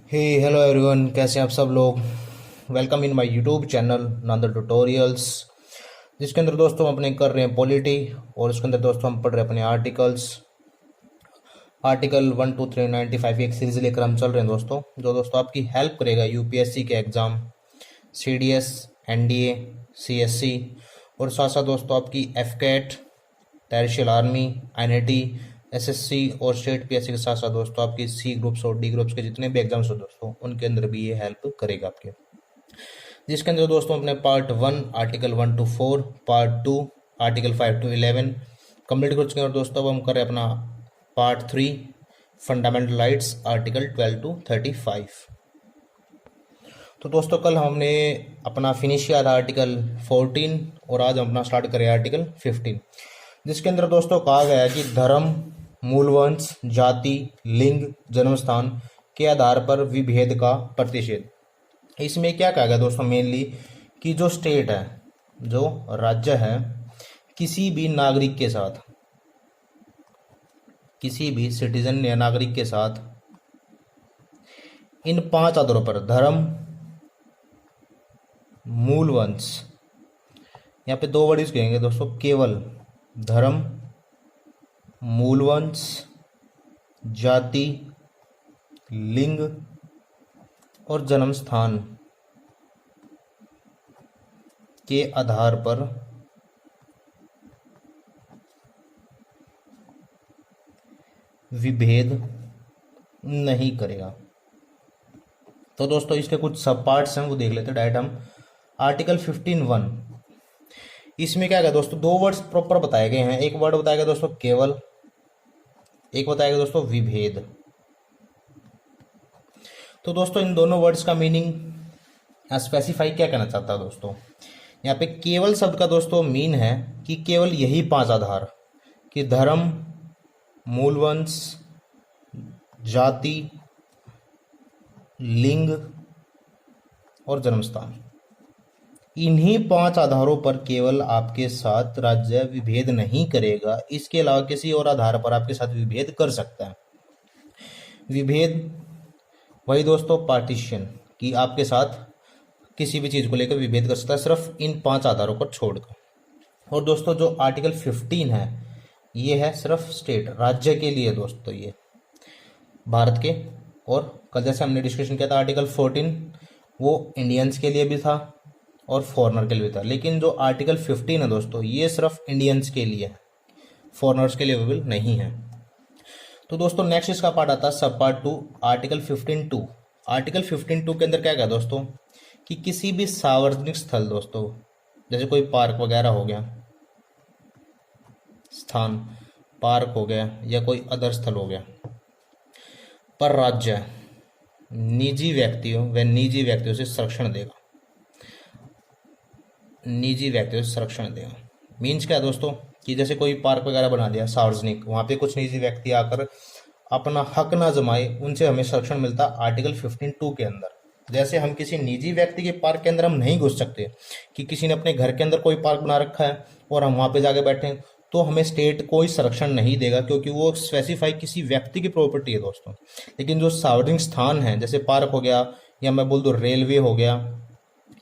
हे hello everyone, कैसे हैं आप सब लोग। Welcome in my YouTube channel another tutorials, जिसके अंदर दोस्तों हम अपने कर रहे हैं पॉलिटी। और उसके अंदर दोस्तों हम पढ़ रहे हैं अपने आर्टिकल 1 2 3 95 एक सीरीज लेकर हम चल रहे हैं दोस्तों, जो दोस्तों आपकी हेल्प करेगा यूपीएससी के एग्ज़ाम, सीडीएस, एनडीए, सीएससी और साथ साथ दोस्तों आपकी एफकेट, टेरिशियल आर्मी, एनआईटी, एसएससी और स्टेट पीएससी के साथ साथ दोस्तों आपकी सी ग्रुप्स और डी ग्रुप्स के जितने भी एग्जाम्स हो दोस्तों, उनके अंदर भी ये हेल्प करेगा आपके। जिसके अंदर दोस्तों अपने part 1 article 1 to 4, part 2 article 5 to 11 complete कर चुके हैं। और दोस्तों अब हम करें अपना part 3 fundamental rights article 12 to 35। तो दोस्तों कल हमने अपना फिनिश किया था आर्टिकल 14 और आज हम अपना स्टार्ट करें आर्टिकल 15, जिसके अंदर दोस्तों कहा गया है कि धर्म, मूलवंश, जाति, लिंग, जन्मस्थान के आधार पर विभेद का प्रतिषेध। इसमें क्या कहा गया दोस्तों, मेनली कि जो स्टेट है, जो राज्य है, किसी भी नागरिक के साथ, किसी भी सिटीजन या नागरिक के साथ इन 5 आधारों पर धर्म, मूलवंश, यहाँ पे 2 वर्ड यूज करेंगे दोस्तों, केवल धर्म, मूलवंश, जाति, लिंग और जन्म स्थान के आधार पर विभेद नहीं करेगा। तो दोस्तों इसके कुछ सब पार्ट्स हैं, वो देख लेते हैं डायरेक्ट हम। आर्टिकल 15(1), इसमें क्या है दोस्तों, 2 वर्ड्स प्रॉपर बताए गए हैं। एक वर्ड बताया गया दोस्तों केवल, एक बताया गया दोस्तों विभेद। तो दोस्तों इन दोनों वर्ड्स का मीनिंग स्पेसिफाई क्या करना चाहता है दोस्तों, यहाँ पे केवल शब्द का दोस्तों मीन है कि केवल यही 5 आधार, कि धर्म, मूलवंश, जाति, लिंग और जन्मस्थान, इन्हीं 5 आधारों पर केवल आपके साथ राज्य विभेद नहीं करेगा। इसके अलावा किसी और आधार पर आपके साथ विभेद कर सकता है। विभेद वही दोस्तों पार्टीशन, कि आपके साथ किसी भी चीज़ को लेकर विभेद कर सकता है, सिर्फ इन 5 आधारों पर छोड़कर। और दोस्तों जो आर्टिकल 15 है, ये है सिर्फ स्टेट, राज्य के लिए दोस्तों, ये भारत के। और कल जैसे हमने डिस्कशन किया था आर्टिकल 14, वो इंडियंस के लिए भी था और फॉरेनर के लिए भी था। लेकिन जो आर्टिकल 15 है दोस्तों, ये सिर्फ इंडियंस के लिए है, फॉरेनर्स के लिए अवेलेबल नहीं है। तो दोस्तों नेक्स्ट इसका पार्ट आता है सब पार्ट 2 आर्टिकल 15(2). आर्टिकल 15(2) के अंदर क्या क्या दोस्तों, कि किसी भी सार्वजनिक स्थल दोस्तों, जैसे कोई पार्क वगैरह हो गया, स्थान पार्क हो गया या कोई अदर स्थल हो गया, पर राज्य निजी व्यक्तियों से संरक्षण देगा, निजी व्यक्तियों से संरक्षण देगा। मीन्स क्या है दोस्तों, कि जैसे कोई पार्क वगैरह बना दिया सार्वजनिक, वहाँ पे कुछ निजी व्यक्ति आकर अपना हक ना जमाए, उनसे हमें संरक्षण मिलता आर्टिकल 15(2) के अंदर। जैसे हम किसी निजी व्यक्ति के पार्क के अंदर हम नहीं घुस सकते, कि किसी ने अपने घर के अंदर कोई पार्क बना रखा है और हम वहाँ पे जाके बैठे हैं, तो हमें स्टेट कोई संरक्षण नहीं देगा, क्योंकि वो स्पेसिफाई किसी व्यक्ति की प्रॉपर्टी है दोस्तों। लेकिन जो सार्वजनिक स्थान है, जैसे पार्क हो गया या मैं बोल दूँ रेलवे हो गया,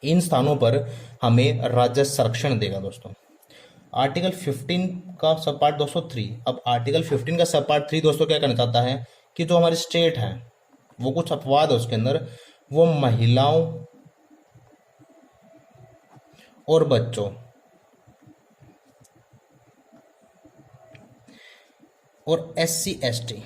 इन स्थानों पर हमें राज्य संरक्षण देगा दोस्तों। आर्टिकल 15 का सब पार्ट दोस्तों 3। अब आर्टिकल 15 का सब पार्ट 3 दोस्तों क्या करना चाहता है, कि जो हमारी स्टेट है, वो कुछ अपवाद है उसके अंदर, वो महिलाओं और बच्चों और SC ST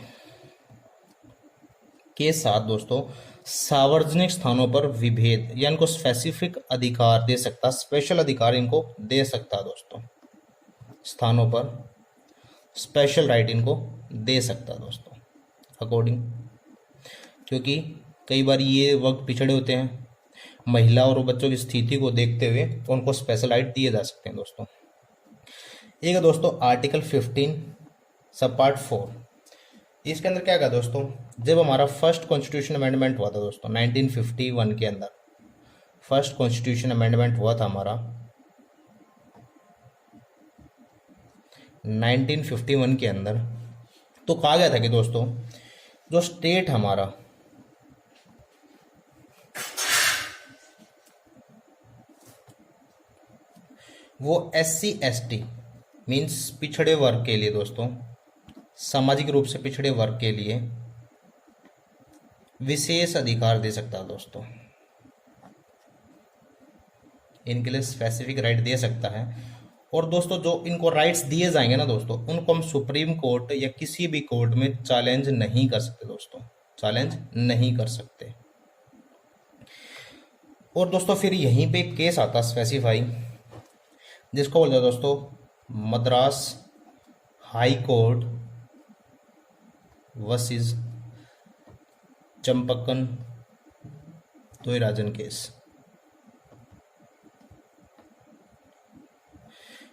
के साथ दोस्तों सार्वजनिक स्थानों पर विभेद या इनको स्पेसिफिक अधिकार दे सकता, स्पेशल अधिकार इनको दे सकता दोस्तों, स्थानों पर स्पेशल राइट इनको दे सकता दोस्तों अकॉर्डिंग। क्योंकि कई बार ये वक्त पिछड़े होते हैं, महिला और बच्चों की स्थिति को देखते हुए तो उनको स्पेशल राइट दिए जा सकते हैं दोस्तों। एक है दोस्तों आर्टिकल 15 सब पार्ट 4। इसके अंदर क्या कहा दोस्तों, जब हमारा फर्स्ट कॉन्स्टिट्यूशन अमेंडमेंट हुआ था दोस्तों 1951 के अंदर, फर्स्ट कॉन्स्टिट्यूशन अमेंडमेंट हुआ था हमारा 1951 के अंदर, तो कहा गया था कि दोस्तों जो स्टेट हमारा वो SC ST मीन्स पिछड़े वर्ग के लिए दोस्तों, सामाजिक रूप से पिछड़े वर्ग के लिए विशेष अधिकार दे सकता है दोस्तों, इनके लिए स्पेसिफिक राइट दे सकता है। और दोस्तों जो इनको राइट्स दिए जाएंगे ना दोस्तों, उनको हम सुप्रीम कोर्ट या किसी भी कोर्ट में चैलेंज नहीं कर सकते दोस्तों, चैलेंज नहीं कर सकते। और दोस्तों फिर यहीं पे एक केस आता स्पेसिफाई, जिसको बोलते हैं दोस्तों Madras high court versus Champakam Dorairajan case.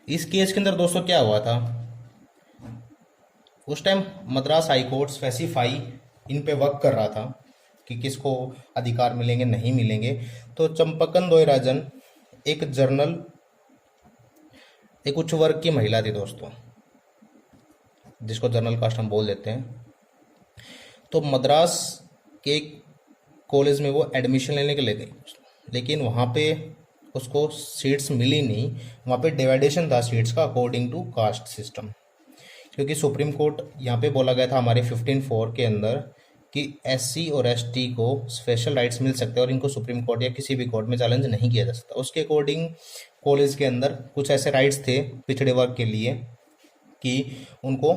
इस केस के अंदर दोस्तों क्या हुआ था, उस time Madras high court specify इन पे वर्क कर रहा था कि किसको अधिकार मिलेंगे नहीं मिलेंगे। तो चंपकन दोयराजन एक जर्नल, एक उच्च वर्ग की महिला थी दोस्तों, जिसको जनरल कास्ट हम बोल देते हैं। तो मद्रास के कॉलेज में वो एडमिशन लेने के लिए गई, लेकिन वहाँ पे उसको सीट्स मिली नहीं। वहाँ पे डिवाइडेशन था सीट्स का अकॉर्डिंग टू कास्ट सिस्टम, क्योंकि सुप्रीम कोर्ट यहाँ पे बोला गया था हमारे 15(4) के अंदर कि SC और ST को स्पेशल राइट्स मिल सकते हैं और इनको सुप्रीम कोर्ट या किसी भी कोर्ट में चैलेंज नहीं किया जा सकता। उसके अकॉर्डिंग कॉलेज के अंदर कुछ ऐसे राइट्स थे पिछड़े वर्ग के लिए कि उनको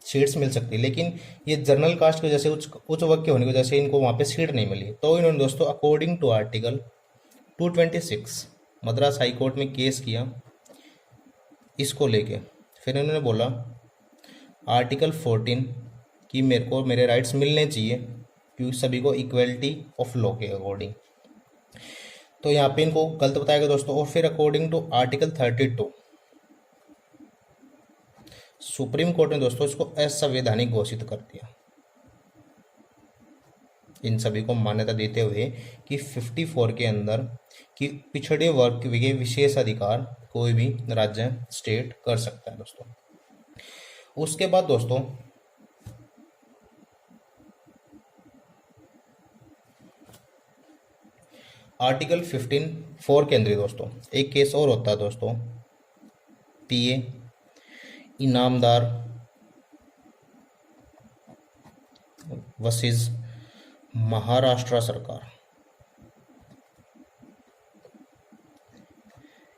सीट्स मिल सकती, लेकिन ये जनरल कास्ट की वजह से उच्च वर्ग के होने की वजह से इनको वहाँ पे सीट नहीं मिली। तो इन्होंने दोस्तों according to article 226 Madras high court में केस किया इसको लेके। फिर इन्होंने बोला आर्टिकल 14 कि मेरे को मेरे राइट्स मिलने चाहिए, क्योंकि सभी को इक्वलिटी ऑफ लॉ के अकॉर्डिंग। तो यहाँ पे इनको गलत बताया गया दोस्तों। और फिर according to article 32 supreme court ने दोस्तों इसको असंवैधानिक घोषित कर दिया, इन सभी को मान्यता देते हुए कि 54 के अंदर कि पिछड़े वर्ग के विशेष अधिकार कोई भी राज्य स्टेट कर सकता है दोस्तों। उसके बाद दोस्तों आर्टिकल 15(4) के अंदर दोस्तों एक केस और होता है दोस्तों, PA इनामदार वर्सेस महाराष्ट्र सरकार।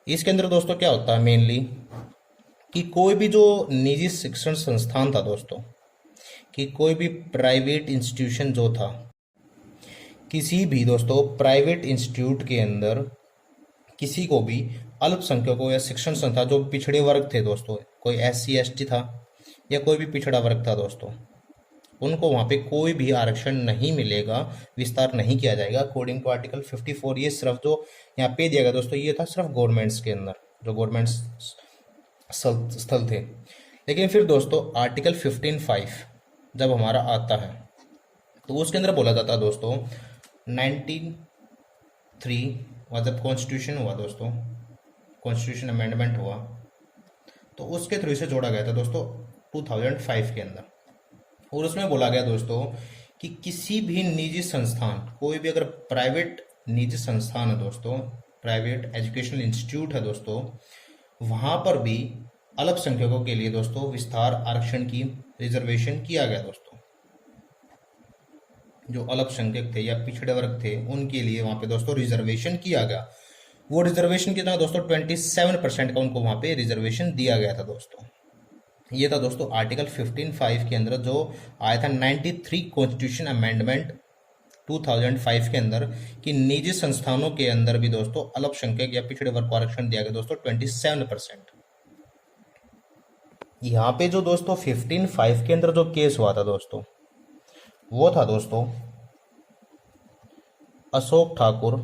इसके अंदर दोस्तों क्या होता है मेनली कि कोई भी जो निजी शिक्षण संस्थान था दोस्तों, कि कोई भी प्राइवेट इंस्टीट्यूशन जो था, किसी भी दोस्तों प्राइवेट इंस्टीट्यूट के अंदर किसी को भी अल्पसंख्यकों या शिक्षण संस्था जो पिछड़े वर्ग थे दोस्तों, कोई SC ST था या कोई भी पिछड़ा वर्ग था दोस्तों, उनको वहाँ पे कोई भी आरक्षण नहीं मिलेगा, विस्तार नहीं किया जाएगा अकॉर्डिंग टू आर्टिकल 54। ये सिर्फ जो यहाँ पे दिया गया दोस्तों, ये था सिर्फ गवर्नमेंट्स के अंदर, जो गवर्नमेंट स्थल थे। लेकिन फिर दोस्तों आर्टिकल 15(5) जब हमारा आता है तो उसके अंदर बोला जाता है दोस्तों 1903 जब कॉन्स्टिट्यूशन हुआ दोस्तों, कॉन्स्टिट्यूशन अमेंडमेंट हुआ, तो उसके थ्रू से जोड़ा गया था दोस्तों 2005 के अंदर। और उसमें बोला गया दोस्तों कि किसी भी निजी संस्थान, कोई भी अगर प्राइवेट निजी संस्थान है दोस्तों, प्राइवेट एजुकेशनल इंस्टीट्यूट है दोस्तों, वहाँ पर भी अल्पसंख्यकों के लिए दोस्तों विस्तार आरक्षण की रिजर्वेशन किया गया दोस्तों। जो अल्पसंख्यक थे या पिछड़े वर्ग थे उनके लिए वहाँ पे दोस्तों रिजर्वेशन किया गया। वो रिजर्वेशन कितना दोस्तों 27% का उनको वहाँ पे रिजर्वेशन दिया गया था दोस्तों। ये था दोस्तों आर्टिकल 15(5) के अंदर जो आया था 93 कॉन्स्टिट्यूशन अमेंडमेंट 2005 के अंदर, कि निजी संस्थानों के अंदर भी दोस्तों अल्पसंख्यक या पिछड़े वर्ग को आरक्षण दिया गया दोस्तों 27%। यहाँ पे जो दोस्तों 15(5) के अंदर जो केस हुआ था दोस्तों, वो था दोस्तों अशोक ठाकुर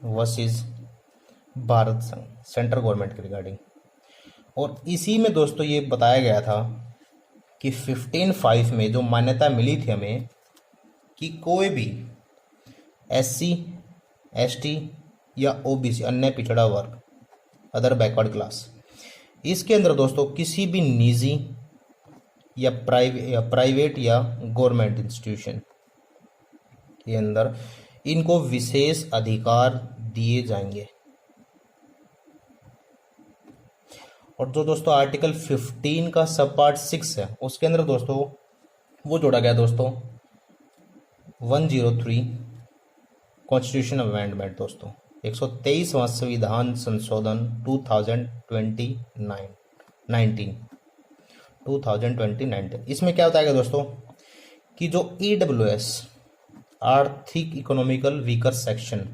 वर्सेस भारत संघ, सेंट्रल गवर्नमेंट के रिगार्डिंग। और इसी में दोस्तों ये बताया गया था कि 15(5) में जो मान्यता मिली थी हमें कि कोई भी SC ST या OBC अन्य पिछड़ा वर्ग, अदर बैकवर्ड क्लास, इसके अंदर दोस्तों किसी भी निजी या प्राइवेट या गवर्नमेंट इंस्टीट्यूशन के अंदर इनको विशेष अधिकार दिए जाएंगे। और जो दोस्तों आर्टिकल 15 का सब पार्ट 6 है, उसके अंदर दोस्तों वो जोड़ा गया दोस्तों 103 कॉन्स्टिट्यूशन अमेंडमेंट दोस्तों, 123वां संविधान संशोधन 2019। इसमें क्या बताया गया दोस्तों कि जो EWS आर्थिक इकोनॉमिकल वीकर सेक्शन,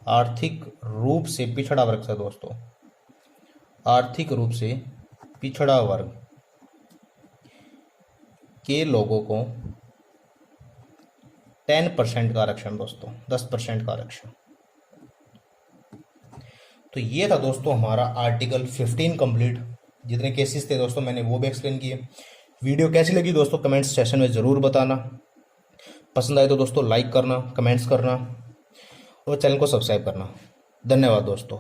आर्थिक रूप से पिछड़ा वर्ग से दोस्तों, आर्थिक रूप से पिछड़ा वर्ग के लोगों को 10% का आरक्षण दोस्तों, 10% का आरक्षण। तो ये था दोस्तों हमारा आर्टिकल 15 कंप्लीट। जितने केसेस थे दोस्तों मैंने वो भी एक्सप्लेन किए। वीडियो कैसी लगी दोस्तों कमेंट्स सेक्शन में ज़रूर बताना। पसंद आए तो दोस्तों लाइक करना, कमेंट्स करना और चैनल को सब्सक्राइब करना। धन्यवाद दोस्तों।